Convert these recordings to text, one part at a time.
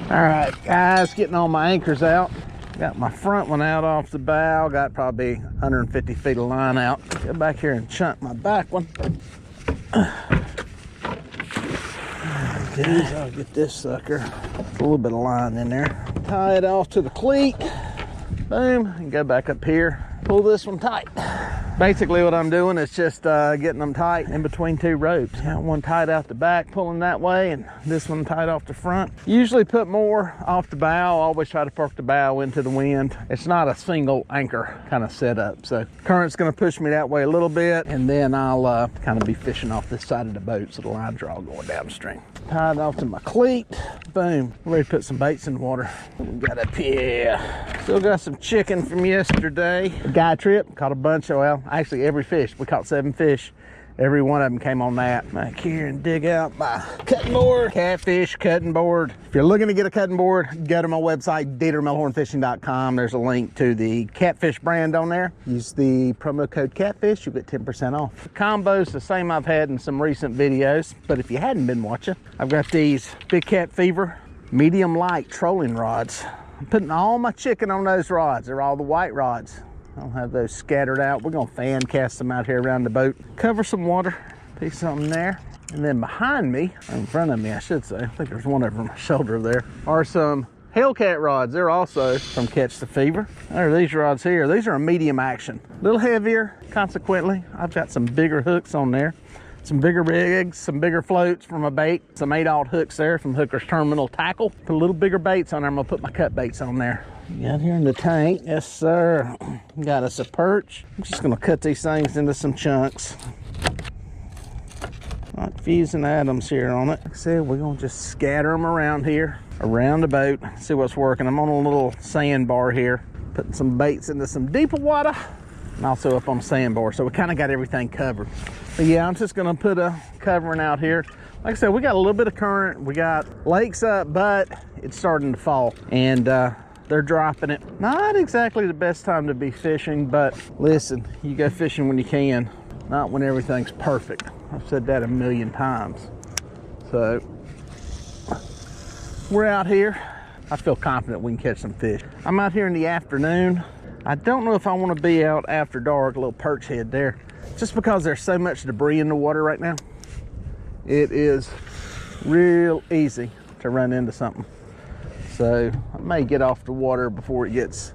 All right, guys, getting all my anchors out. Got my front one out off the bow. Got probably 150 feet of line out. Go back here and chunt my back one. Okay, I'll get this sucker. There's a little bit of line in there. Tie it off to the cleat. Boom, and go back up here. Pull this one tight. Basically what I'm doing is just getting them tight in between two ropes. Got one tied out the back, pulling that way, and this one tied off the front. Usually put more off the bow. Always try to park the bow into the wind. It's not a single anchor kind of setup. So current's gonna push me that way a little bit, and then I'll kind of be fishing off this side of the boat so the lines are all going downstream. Tied off to my cleat. Boom, ready to put some baits in the water. What we got up here? Still got some chicken from yesterday. Guy trip, caught a bunch of, well, actually every fish. We caught 7 fish. Every one of them came on that. Back here and dig out my cutting board. Catfish cutting board. If you're looking to get a cutting board, go to my website, DieterMelhornFishing.com. There's a link to the Catfish brand on there. Use the promo code Catfish, you'll get 10% off. The combo's the same I've had in some recent videos, but if you hadn't been watching, I've got these Big Cat Fever medium light trolling rods. I'm putting all my chicken on those rods. They're all the white rods. I'll have those scattered out. We're gonna fan cast them out here around the boat. Cover some water, piece something there. And then behind me, or in front of me, I should say, I think there's one over my shoulder there, are some Hellcat rods. They're also from Catch the Fever. There are these rods here. These are a medium action. A little heavier, consequently. I've got some bigger hooks on there. Some bigger rigs, some bigger floats from a bait. Some 8/0 hooks there from Hooker's Terminal Tackle. Put a little bigger baits on there. I'm gonna put my cut baits on there. Got here in the tank, yes sir. Got us a perch. I'm just gonna cut these things into some chunks. Not fusing atoms here on it. Like I said, we're gonna just scatter them around here, around the boat, see what's working. I'm on a little sandbar here, putting some baits into some deeper water, and also up on the sandbar, so we kind of got everything covered. But yeah, I'm just gonna put a covering out here. Like I said, we got a little bit of current, we got lakes up, but it's starting to fall, and they're dropping it. Not exactly the best time to be fishing, but listen, you go fishing when you can, not when everything's perfect. I've said that a million times. So we're out here. I feel confident we can catch some fish. I'm out here in the afternoon. I don't know if I want to be out after dark, a little perch head there, just because there's so much debris in the water right now. It is real easy to run into something. So I may get off the water before it gets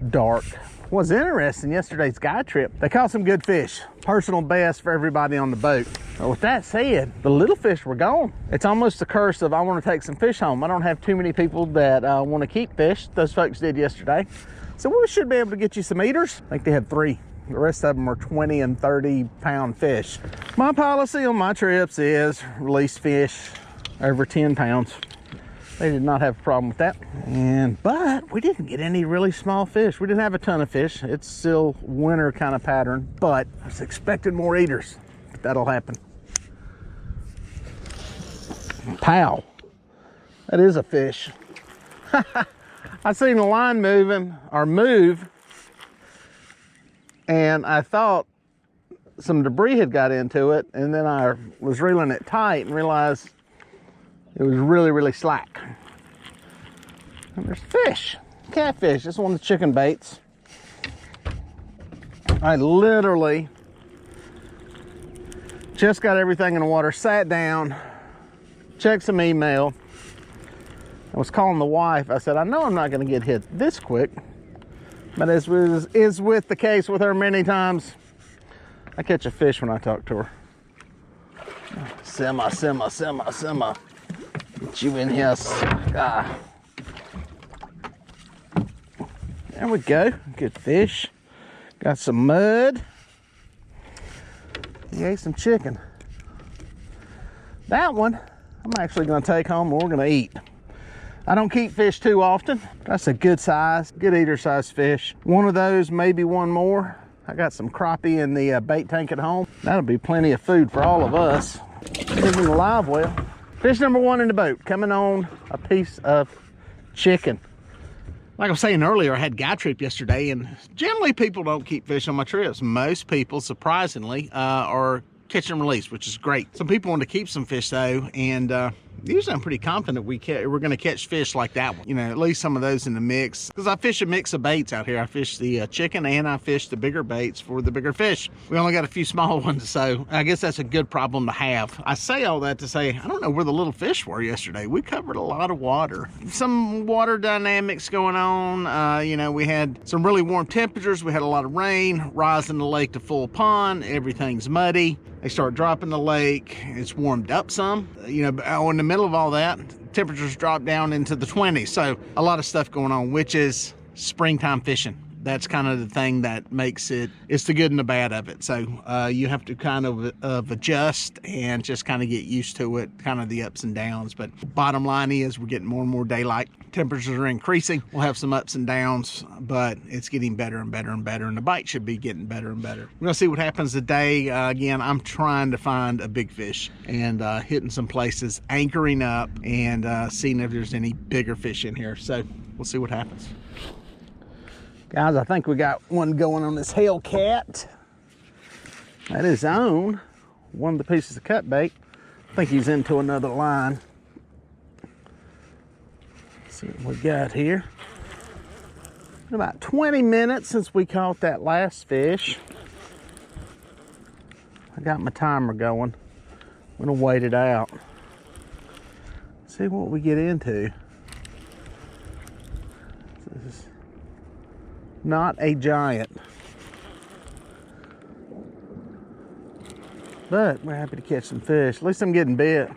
dark. What's interesting, yesterday's guy trip, they caught some good fish. Personal best for everybody on the boat. But with that said, the little fish were gone. It's almost a curse of I want to take some fish home. I don't have too many people that want to keep fish. Those folks did yesterday. So we should be able to get you some eaters. I think they had 3. The rest of them are 20 and 30 pound fish. My policy on my trips is release fish over 10 pounds. They did not have a problem with that. But we didn't get any really small fish. We didn't have a ton of fish. It's still winter kind of pattern, but I was expecting more eaters. That'll happen. Pow. That is a fish. I seen the line move, and I thought some debris had got into it, and then I was reeling it tight and realized it was really, really slack. And there's fish, catfish. This is one of the chicken baits. I literally just got everything in the water, sat down, checked some email. I was calling the wife. I said, I know I'm not going to get hit this quick, but as is with the case with her many times, I catch a fish when I talk to her. Simmer. Get you in here. There we go. Good fish. Got some mud. He ate some chicken. That one I'm actually going to take home and we're going to eat. I don't keep fish too often. That's a good size, good eater size fish. One of those, maybe one more. I got some crappie in the bait tank at home. That'll be plenty of food for all of us. Living the live well. Fish number 1 in the boat, coming on a piece of chicken. Like I was saying earlier, I had guy trip yesterday, and generally people don't keep fish on my trips. Most people, surprisingly, are catch and release, which is great. Some people want to keep some fish though, and usually I'm pretty confident we're going to catch fish like that one. You know, at least some of those in the mix. Because I fish a mix of baits out here. I fish the chicken and I fish the bigger baits for the bigger fish. We only got a few small ones, so I guess that's a good problem to have. I say all that to say, I don't know where the little fish were yesterday. We covered a lot of water. Some water dynamics going on. You know, we had some really warm temperatures. We had a lot of rain, rising the lake to full pond. Everything's muddy. They start dropping the lake. It's warmed up some. You know, in the middle of all that, temperatures drop down into the 20s. So a lot of stuff going on, which is springtime fishing. That's kind of the thing that makes it, it's the good and the bad of it. So you have to kind of adjust and just kind of get used to it, kind of the ups and downs. But bottom line is we're getting more and more daylight. Temperatures are increasing. We'll have some ups and downs, but it's getting better and better and better. And the bite should be getting better and better. We're gonna see what happens today. Again, I'm trying to find a big fish and hitting some places, anchoring up and seeing if there's any bigger fish in here. So we'll see what happens. Guys, I think we got one going on this Hellcat. That is on one of the pieces of cut bait. I think he's into another line. Let's see what we got here. Been about 20 minutes since we caught that last fish. I got my timer going. I'm gonna wait it out. See what we get into. This is not a giant, but we're happy to catch some fish. At least I'm getting bit.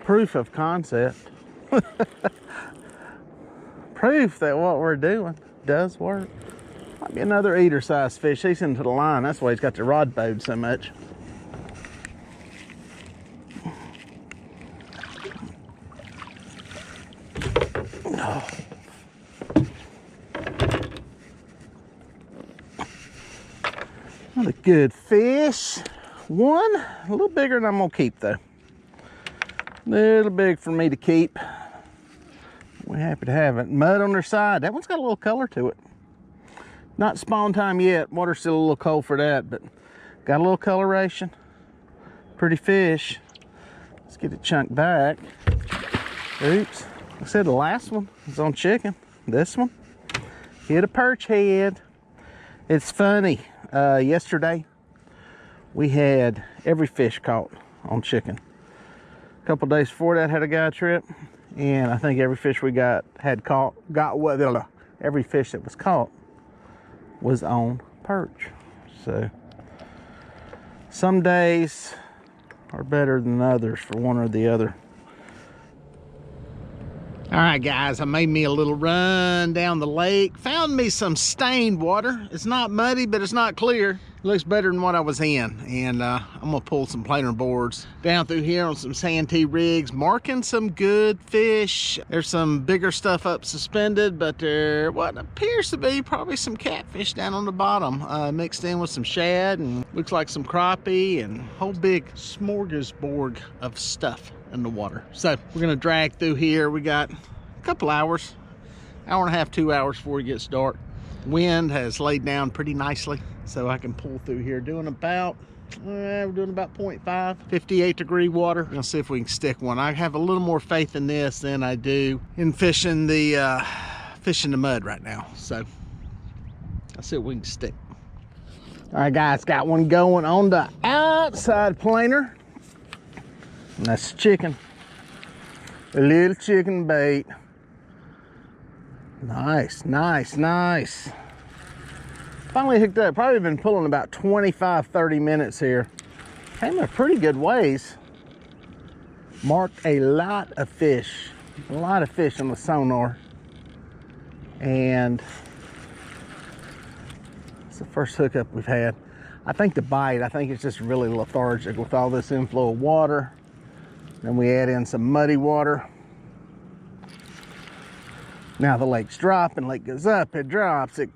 Proof of concept. Proof that what we're doing does work. Might be another eater size fish. He's into the line. That's why he's got the rod bowed so much. Oh. Another good fish. One, a little bigger than I'm gonna keep though. A little big for me to keep. We're happy to have it. Mud on their side. That one's got a little color to it. Not spawn time yet. Water's still a little cold for that, but got a little coloration. Pretty fish. Let's get a chunk back. Oops. Like I said, the last one was on chicken. This one hit a perch head. It's funny. Yesterday we had every fish caught on chicken. A couple days before that had a guy trip, and I think every fish we got every fish that was caught was on perch. So some days are better than others for one or the other. All right, guys, I made me a little run down the lake. Found me some stained water. It's not muddy, but it's not clear. It looks better than what I was in. And I'm gonna pull some planer boards down through here on some santee rigs, marking some good fish. There's some bigger stuff up suspended, but there what appears to be probably some catfish down on the bottom, mixed in with some shad and looks like some crappie and a whole big smorgasbord of stuff in the water. So we're gonna drag through here. We got a couple hours, hour and a half, 2 hours before it gets dark. Wind has laid down pretty nicely, so I can pull through here. Doing about we're doing about 0.5, 58-degree water. We're gonna see if we can stick one. I have a little more faith in this than I do in fishing the mud right now. So let's see what we can stick. All right, guys, got one going on the outside planer. And that's chicken. A little chicken bait. Nice, nice, nice. Finally hooked up. Probably been pulling about 25, 30 minutes here. Came a pretty good ways. Marked a lot of fish. A lot of fish on the sonar. And it's the first hookup we've had. I think the bite, I think it's just really lethargic with all this inflow of water. Then we add in some muddy water. Now the lake's dropping, lake goes up, it drops, it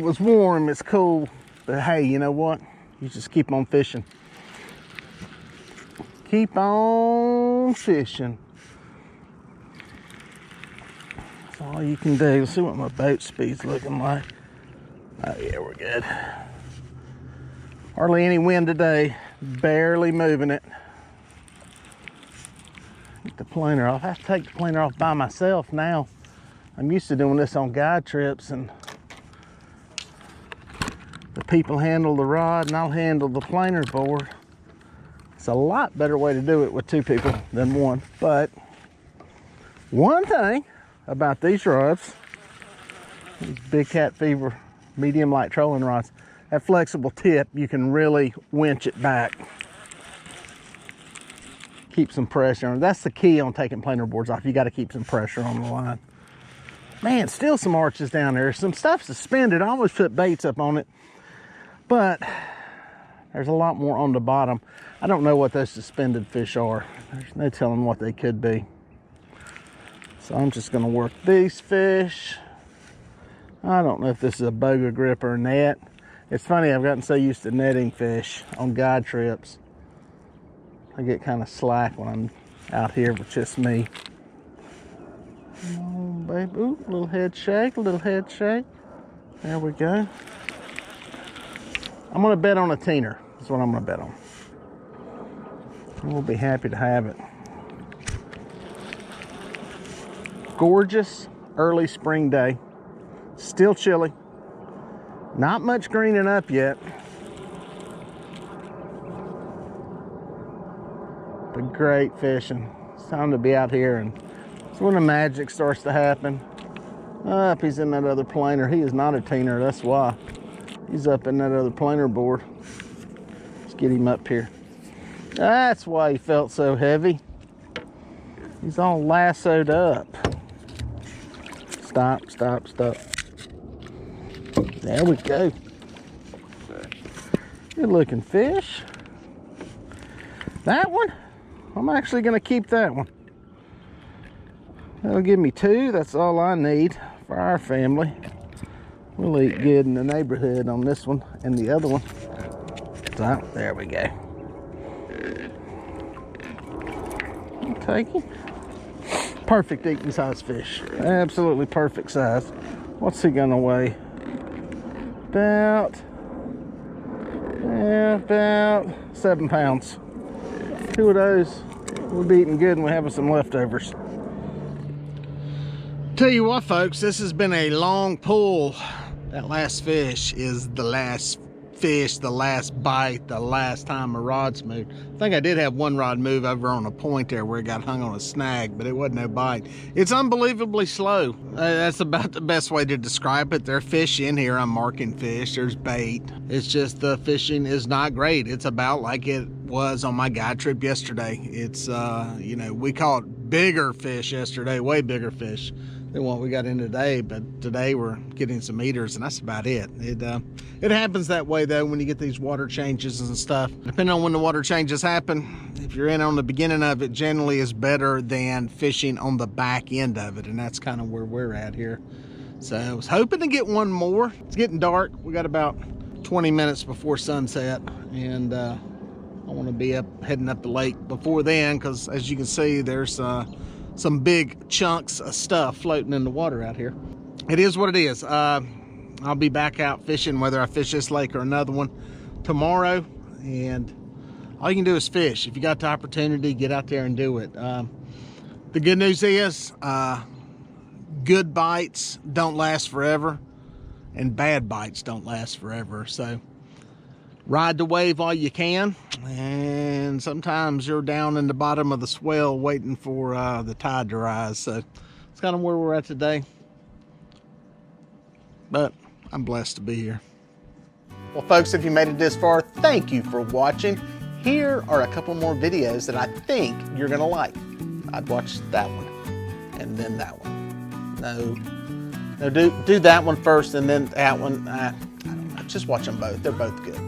was warm, it's cool. But hey, you know what? You just keep on fishing. Keep on fishing. That's all you can do. Let's see what my boat speed's looking like. Oh yeah, we're good. Hardly any wind today, barely moving it. Take the planer off. I have to take the planer off by myself now. I'm used to doing this on guide trips, and the people handle the rod and I'll handle the planer board. It's a lot better way to do it with two people than one. But one thing about these rods, these big cat fever medium light trolling rods, that flexible tip, you can really winch it back. Keep some pressure on it. That's the key on taking planer boards off. You got to keep some pressure on the line. Man, still some arches down there. Some stuff suspended. I almost put baits up on it, but there's a lot more on the bottom. I don't know what those suspended fish are. There's no telling what they could be. So I'm just going to work these fish. I don't know if this is a boga grip or a net. It's funny, I've gotten so used to netting fish on guide trips. I get kind of slack when I'm out here with just me. Come on, baby. Ooh, a little head shake, a little head shake. There we go. I'm gonna bet on a teener. That's what I'm gonna bet on. We'll be happy to have it. Gorgeous early spring day. Still chilly. Not much greening up yet. But great fishing. It's time to be out here, and it's when the magic starts to happen. Up, he's in that other planer. He is not a teener, that's why. He's up in that other planer board. Let's get him up here. That's why he felt so heavy. He's all lassoed up. Stop, stop, stop. There we go. Good looking fish. That one, I'm actually gonna keep that one. That'll give me two. That's all I need for our family. We'll eat good in the neighborhood on this one and the other one. So, there we go. I'll take him. Perfect eating size fish. Absolutely perfect size. What's he gonna weigh? About 7 pounds. Two of those, we'll be eating good and we're having some leftovers. Tell you what, folks, this has been a long pull. That last fish is the last fish, the last bite, the last time a rod's moved. I think I did have one rod move over on a point there where it got hung on a snag, but it wasn't no bite. It's unbelievably slow. That's about the best way to describe it. There are fish in here. I'm marking fish. There's bait. It's just the fishing is not great. It's about like it was on my guide trip yesterday. It's, you know, we caught bigger fish yesterday, way bigger fish than what we got in today, but today we're getting some eaters, and that's about it. It happens that way though when you get these water changes and stuff. Depending on when the water changes happen, if you're in on the beginning of it, generally is better than fishing on the back end of it, and that's kind of where we're at here. So I was hoping to get one more. It's getting dark. We got about 20 minutes before sunset, and I want to be heading up the lake before then, because as you can see, there's some big chunks of stuff floating in the water out here. It is what it is. I'll be back out fishing, whether I fish this lake or another one tomorrow, and all you can do is fish. If you got the opportunity, get out there and do it. The good news is good bites don't last forever, and bad bites don't last forever. So ride the wave all you can, and sometimes you're down in the bottom of the swell waiting for the tide to rise. So it's kind of where we're at today, but I'm blessed to be here. Well, folks, if you made it this far, thank you for watching. Here are a couple more videos that I think you're gonna like. I'd watch that one and then that one. No, do that one first and then that one. I don't know, just watch them both. They're both good.